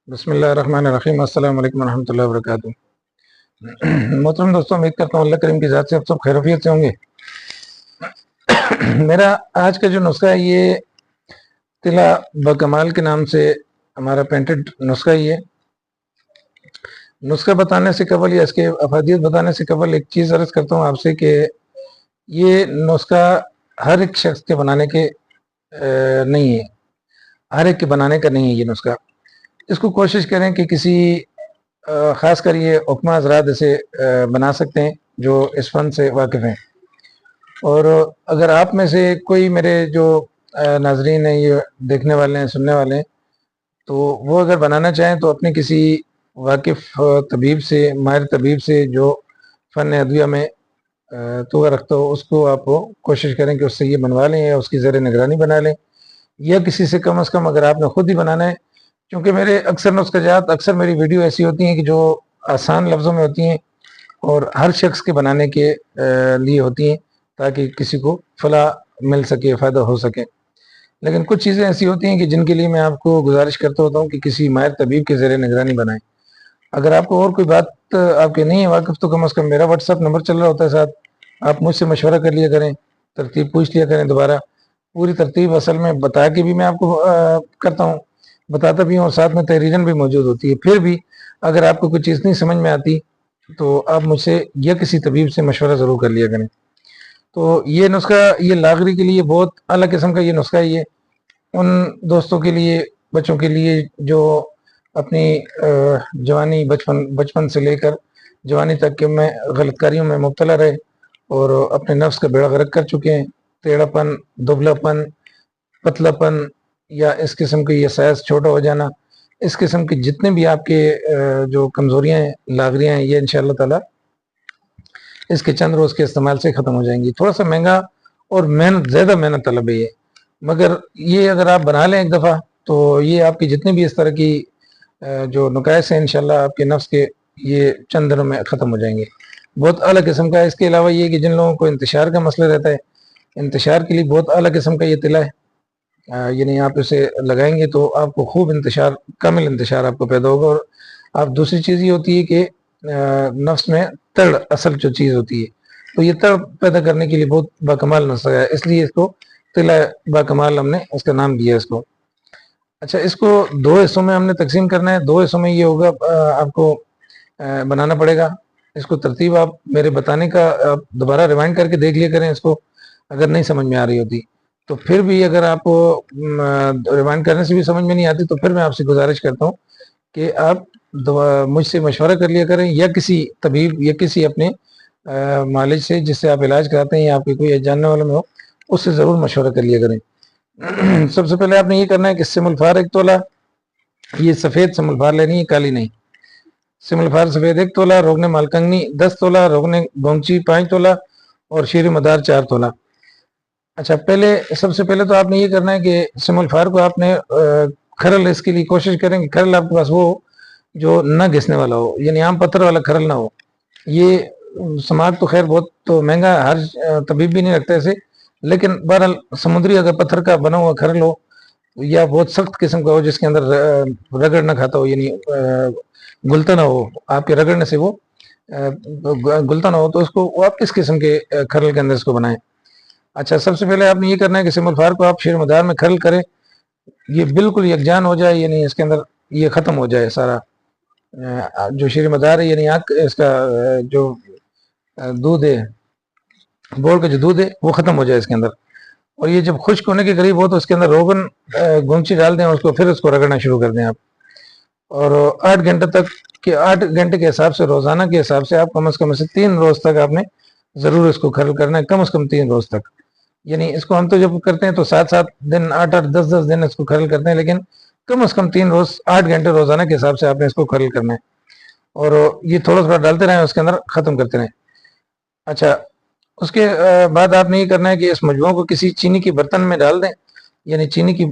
بسم اللہ الرحمن الرحیم۔ السلام علیکم ورحمۃ اللہ وبرکاتہ۔ محترم دوستوں، امید کرتا ہوں اللہ کریم کی ذات سے آپ سب خیریت سے ہوں گے۔ میرا آج کا جو نسخہ ہے یہ طلا بکمال کے نام سے ہمارا پینٹڈ نسخہ ہی ہے۔ نسخہ بتانے سے قبل یا اس کے افادیت بتانے سے قبل ایک چیز عرض کرتا ہوں آپ سے کہ یہ نسخہ ہر ایک شخص کے بنانے کے نہیں ہے، ہر ایک کے بنانے کا نہیں ہے یہ نسخہ۔ اس کو کوشش کریں کہ کسی خاص کر یہ حکمہ حضرات اسے بنا سکتے ہیں جو اس فن سے واقف ہیں، اور اگر آپ میں سے کوئی میرے جو ناظرین ہیں، یہ دیکھنے والے ہیں، سننے والے ہیں، تو وہ اگر بنانا چاہیں تو اپنے کسی واقف طبیب سے، ماہر طبیب سے جو فن ادویہ میں توغہ رکھتا ہو، اس کو آپ کوشش کریں کہ اس سے یہ بنوا لیں یا اس کی زیر نگرانی بنا لیں، یا کسی سے کم از کم اگر آپ نے خود ہی بنانا ہے، کیونکہ میرے اکثر نسخہ جات، اکثر میری ویڈیو ایسی ہوتی ہیں کہ جو آسان لفظوں میں ہوتی ہیں اور ہر شخص کے بنانے کے لیے ہوتی ہیں تاکہ کسی کو فلاح مل سکے، فائدہ ہو سکے۔ لیکن کچھ چیزیں ایسی ہوتی ہیں کہ جن کے لیے میں آپ کو گزارش کرتا ہوتا ہوں کہ کسی ماہر طبیب کے زیر نگرانی بنائیں۔ اگر آپ کو اور کوئی بات آپ کے نہیں ہے واقف تو کم از کم میرا واٹس ایپ نمبر چل رہا ہوتا ہے ساتھ، آپ مجھ سے مشورہ کر لیا کریں، ترتیب پوچھ لیا کریں دوبارہ۔ پوری ترتیب اصل میں بتا کے بھی میں آپ کو کرتا ہوں، بتاتا بھی ہوں، اور ساتھ میں تحریرن بھی موجود ہوتی ہے۔ پھر بھی اگر آپ کو کوئی چیز نہیں سمجھ میں آتی تو آپ مجھ سے یا کسی طبیب سے مشورہ ضرور کر لیا کریں۔ تو یہ نسخہ، یہ لاغری کے لیے بہت اعلیٰ قسم کا یہ نسخہ ہے۔ یہ ان دوستوں کے لیے، بچوں کے لیے جو اپنی جوانی، بچپن سے لے کر جوانی تک کے میں غلط کاریوں میں مبتلا رہے اور اپنے نفس کا بیڑا غرق کر چکے ہیں۔ ٹیڑھا پن، دبلا پن، پتلا پن، یا اس قسم کی یہ سائز چھوٹا ہو جانا، اس قسم کی جتنے بھی آپ کے جو کمزوریاں ہیں، لاغریاں ہیں، یہ انشاءاللہ تعالی اس کے چند روز کے استعمال سے ختم ہو جائیں گی۔ تھوڑا سا مہنگا اور زیادہ محنت طلب ہے یہ، مگر یہ اگر آپ بنا لیں ایک دفعہ تو یہ آپ کی جتنی بھی اس طرح کی جو نقائص ہیں انشاءاللہ آپ کے نفس کے، یہ چند دنوں میں ختم ہو جائیں گے۔ بہت اعلیٰ قسم کا ہے۔ اس کے علاوہ یہ کہ جن لوگوں کو انتشار کا مسئلہ رہتا ہے، انتشار کے لیے بہت اعلیٰ قسم کا یہ طلا ہے۔ یعنی آپ اسے لگائیں گے تو آپ کو خوب انتشار، کامل انتشار آپ کو پیدا ہوگا۔ اور آپ دوسری چیز یہ ہوتی ہے کہ نفس میں تڑ اصل جو چیز ہوتی ہے، تو یہ تڑ پیدا کرنے کے لیے بہت باکمال نسخہ ہے، اس لیے اس کو طلا باکمال ہم نے اس کا نام دیا ہے اس کو۔ اچھا، اس کو دو حصوں میں ہم نے تقسیم کرنا ہے۔ دو حصوں میں یہ ہوگا، آپ کو بنانا پڑے گا۔ اس کو ترتیب آپ میرے بتانے کا آپ دوبارہ ریوائنڈ کر کے دیکھ لیا کریں اس کو، اگر نہیں سمجھ میں آ رہی ہوتی تو۔ پھر بھی اگر آپ کو ریوائنڈ کرنے سے بھی سمجھ میں نہیں آتی تو پھر میں آپ سے گزارش کرتا ہوں کہ آپ مجھ سے مشورہ کر لیا کریں، یا کسی طبیب یا کسی اپنے معالج سے جس سے آپ علاج کراتے ہیں یا آپ کے کوئی جاننے والے میں ہو، اس سے ضرور مشورہ کر لیا کریں۔ سب سے پہلے آپ نے یہ کرنا ہے کہ سم الفار 1 تولہ، یہ سفید سم الفار لینی ہے، کالی نہیں۔ سم الفار سفید 1 تولہ، روغن مالکنگنی 10 تولہ، روغن گونچی 5 تولہ، اور شیر مدار 4 تولہ۔ اچھا، سب سے پہلے تو آپ نے یہ کرنا ہے کہ سم الفار کو آپ نے کھرل، اس کے لیے کوشش کریں کہ کھرل آپ کے پاس وہ ہو جو نہ گھسنے والا ہو، یعنی عام پتھر والا کھرل نہ ہو۔ یہ سماگ تو خیر بہت تو مہنگا، ہر طبیب بھی نہیں رکھتا اسے، لیکن بہرحال سمندری اگر پتھر کا بنا ہوا کھرل ہو یا بہت سخت قسم کا ہو جس کے اندر رگڑ نہ کھاتا ہو، یعنی گلتا نہ ہو، آپ کے رگڑنے سے وہ گلتا نہ ہو، تو اس کو آپ کس قسم کے کھرل کے اندر اس کو بنائیں۔ اچھا، سب سے پہلے آپ نے یہ کرنا ہے کہ سم الفار کو آپ شیر مدار میں کھرل کریں، یہ بالکل یکجان ہو جائے، یعنی اس کے اندر یہ ختم ہو جائے سارا جو شیر مدار ہے، یعنی آنکھ اس کا جو دودھ ہے، بول کا جو دودھ ہے وہ ختم ہو جائے اس کے اندر۔ اور یہ جب خشک ہونے کے قریب ہو تو اس کے اندر روغن گونچی ڈال دیں، اور پھر اس کو رگڑنا شروع کر دیں آپ۔ اور 8 گھنٹے تک کہ 8 گھنٹے کے حساب سے، روزانہ کے حساب سے آپ کم از کم 3 روز تک آپ نے ضرور اس کو کھرل کرنا ہے، کم از کم 3 روز تک۔ یعنی اس کو ہم تو جب کرتے ہیں تو 7 دن، 8 10 دن اس کو کھرل کرتے ہیں، لیکن کم از کم 3 روز 8 گھنٹے روزانہ کے حساب سے آپ نے اس کو کھرل کرنا ہے، اور یہ تھوڑا تھوڑا ڈالتے رہیں، اس کے اندر ختم کرتے رہیں۔ اچھا، اس کے بعد آپ نے یہ کرنا ہے کہ اس مجموعہ کو کسی چینی کے برتن میں ڈال دیں، یعنی چینی کی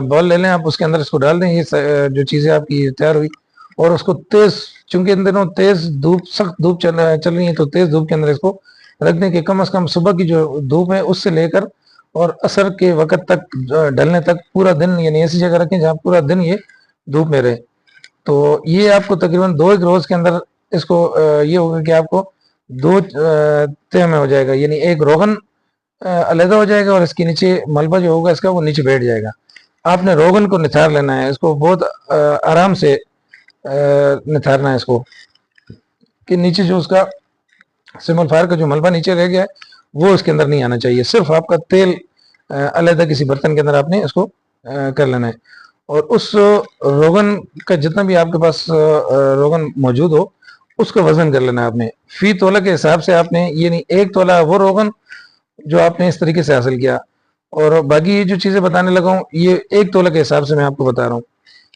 بال لے لیں آپ، اس کے اندر اس کو ڈال دیں، یہ جو چیزیں آپ کی تیار ہوئی، اور اس کو تیز، چونکہ ان دنوں تیز دھوپ، سخت دھوپ چل رہی ہے، تو تیز دھوپ کے اندر اس کو رکھ دیں کہ کم از کم صبح کی جو دھوپ ہے اس سے لے کر اور عصر کے وقت تک، ڈلنے تک پورا دن، یعنی ایسی جگہ رکھیں جہاں پورا دن یہ دھوپ میں رہے۔ تو یہ آپ کو تقریباً 2 ایک روز کے اندر اس کو یہ ہوگا کہ آپ کو 2 تہ میں ہو جائے گا، یعنی ایک روغن علیحدہ ہو جائے گا اور اس کے نیچے ملبہ جو ہوگا اس کا وہ نیچے بیٹھ جائے گا۔ آپ نے روغن کو نتھار لینا ہے، اس کو بہت آرام سے نتھارنا ہے اس کو، کہ نیچے جو اس کا سیمول فائر کا جو ملبہ نیچے رہ گیا ہے وہ اس کے اندر نہیں آنا چاہیے، صرف آپ کا تیل علیحدہ کسی برتن کے اندر آپ نے اس کو کر لینا ہے، اور اس روغن کا جتنا بھی آپ کے پاس روغن موجود ہو اس کا وزن کر لینا ہے آپ نے، فی تولہ کے حساب سے آپ نے، یہ نہیں 1 تولہ وہ روغن جو آپ نے اس طریقے سے حاصل کیا، اور باقی یہ جو چیزیں بتانے لگا ہوں یہ 1 تولہ کے حساب سے میں آپ کو بتا رہا ہوں۔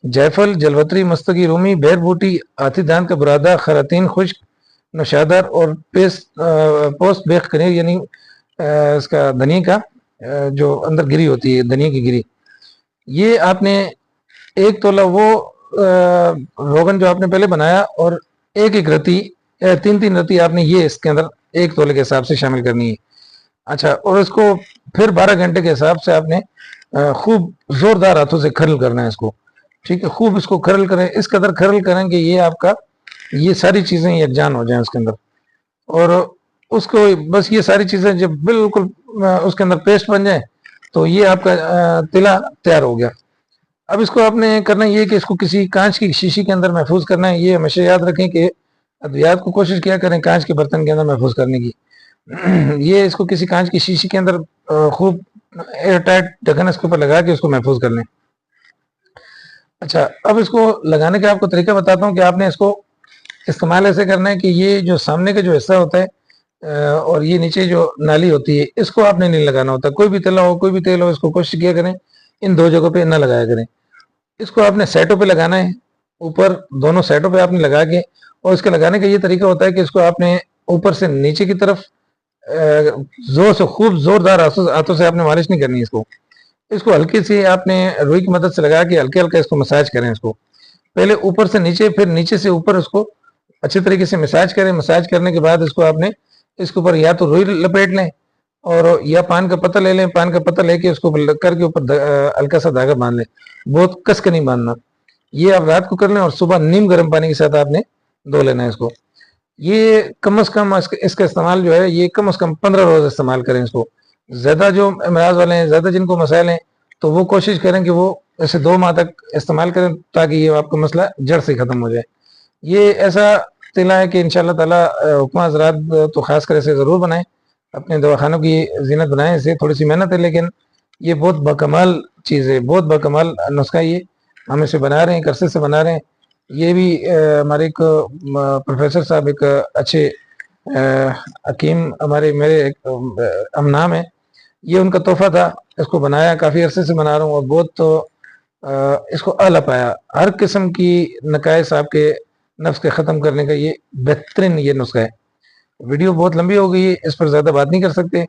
جیفل، جلوتری، مستگی رومی، بیر بوٹی، ہاتھی دان کا برادہ، خراتین خشک، نوشادر اور پوست بیخ کنیر، یعنی اس کا دھنیا کا جو اندر گری ہوتی ہے، دھنیا کی گری، یہ آپ نے 1 تولہ وہ روغن جو آپ نے پہلے بنایا، اور 1 رتی 3 رتی آپ نے یہ اس کے اندر 1 تولے کے حساب سے شامل کرنی ہے۔ اچھا، اور اس کو پھر 12 گھنٹے کے حساب سے آپ نے خوب زوردار ہاتھوں سے کھرل کرنا ہے اس کو، ٹھیک ہے، خوب اس کو کھرل کریں، اس قدر کھرل کریں کہ یہ آپ کا یہ ساری چیزیں یکجان ہو جائیں اس کے اندر، اور اس کو بس یہ ساری چیزیں جب بالکل اس کے اندر پیسٹ بن جائیں تو یہ آپ کا تلا تیار ہو گیا۔ اب اس کو آپ نے کرنا یہ کہ اس کو کسی کانچ کی شیشی کے اندر محفوظ کرنا ہے۔ یہ ہمیشہ یاد رکھیں کہ ادویات کو کوشش کیا کریں کانچ کے برتن کے اندر محفوظ کرنے کی۔ یہ اس کو کسی کانچ کی شیشی کے اندر خوب ایئر ٹائٹ ڈھکن اس کے اوپر لگا کے اس کو محفوظ کر لیں۔ اچھا، اب اس کو لگانے کا آپ کو طریقہ بتاتا ہوں کہ آپ نے اس کو استعمال ایسے کرنا ہے کہ یہ جو سامنے کا جو حصہ ہوتا ہے اور یہ نیچے جو نالی ہوتی ہے اس کو آپ نے نہیں لگانا ہوتا، کوئی بھی تلا ہو کوئی بھی تیل ہو اس کو کوشش کیا کریں ان 2 جگہوں پہ نہ لگایا کریں، اس کو آپ نے سیٹوں پہ لگانا ہے، اوپر دونوں سیٹوں پہ آپ نے لگا کے، اور اس کے لگانے کا یہ طریقہ ہوتا ہے کہ اس کو آپ نے اوپر سے نیچے کی طرف زور سے خوب زوردار ہاتھوں سے آپ نے مالش نہیں کرنی، اس کو ہلکی سی آپ نے روئی کی مدد سے لگا کے ہلکے ہلکے اس کو مساج کریں، اس کو پہلے اوپر سے نیچے پھر نیچے سے اوپر اس کو اچھے طریقے سے مساج کریں۔ مساج کرنے کے بعد اس کو آپ نے اس کے اوپر یا تو روئی لپیٹ لیں اور یا پان کا پتہ لے لیں، پان کا پتہ لے کے اس کو کر کے اوپر ہلکا سا دھاگا باندھ لیں، بہت کس کے نہیں باندھنا، یہ آپ رات کو کر لیں اور صبح نیم گرم پانی کے ساتھ آپ نے دھو لینا ہے اس کو۔ یہ کم از کم اس کا استعمال جو ہے یہ کم از کم 15 روز استعمال کریں اس کو۔ زیادہ جو امراض والے ہیں، زیادہ جن کو مسائل ہیں تو وہ کوشش کریں کہ وہ اسے 2 ماہ تک استعمال کریں تاکہ یہ آپ کا مسئلہ جڑ سے ختم ہو جائے۔ یہ ایسا تلا ہے کہ انشاءاللہ تعالی حکمہ حضرات تو خاص کر اسے ضرور بنائیں، اپنے دواخانوں کی زینت بنائیں، اسے تھوڑی سی محنت ہے لیکن یہ بہت بکمال چیز ہے، بہت بکمال نسخہ، یہ ہم اسے بنا رہے ہیں، عرصے سے بنا رہے ہیں۔ یہ بھی ہمارے ایک پروفیسر صاحب ایک اچھے حکیم میرے ایک ہم نام ہے، یہ ان کا تحفہ تھا، اس کو بنایا، کافی عرصے سے بنا رہا ہوں اور بہت اس کو اعلیٰ پایا، ہر قسم کی نقائص آپ کے نفس کے ختم کرنے کا یہ بہترین یہ نسخہ ہے۔ ویڈیو بہت لمبی ہو گئی ہے، اس پر زیادہ بات نہیں کر سکتے،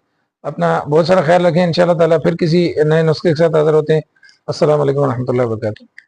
اپنا بہت سارا خیال رکھیں، انشاءاللہ تعالیٰ پھر کسی نئے نسخے کے ساتھ حاضر ہوتے ہیں۔ السلام علیکم ورحمۃ اللہ وبرکاتہ۔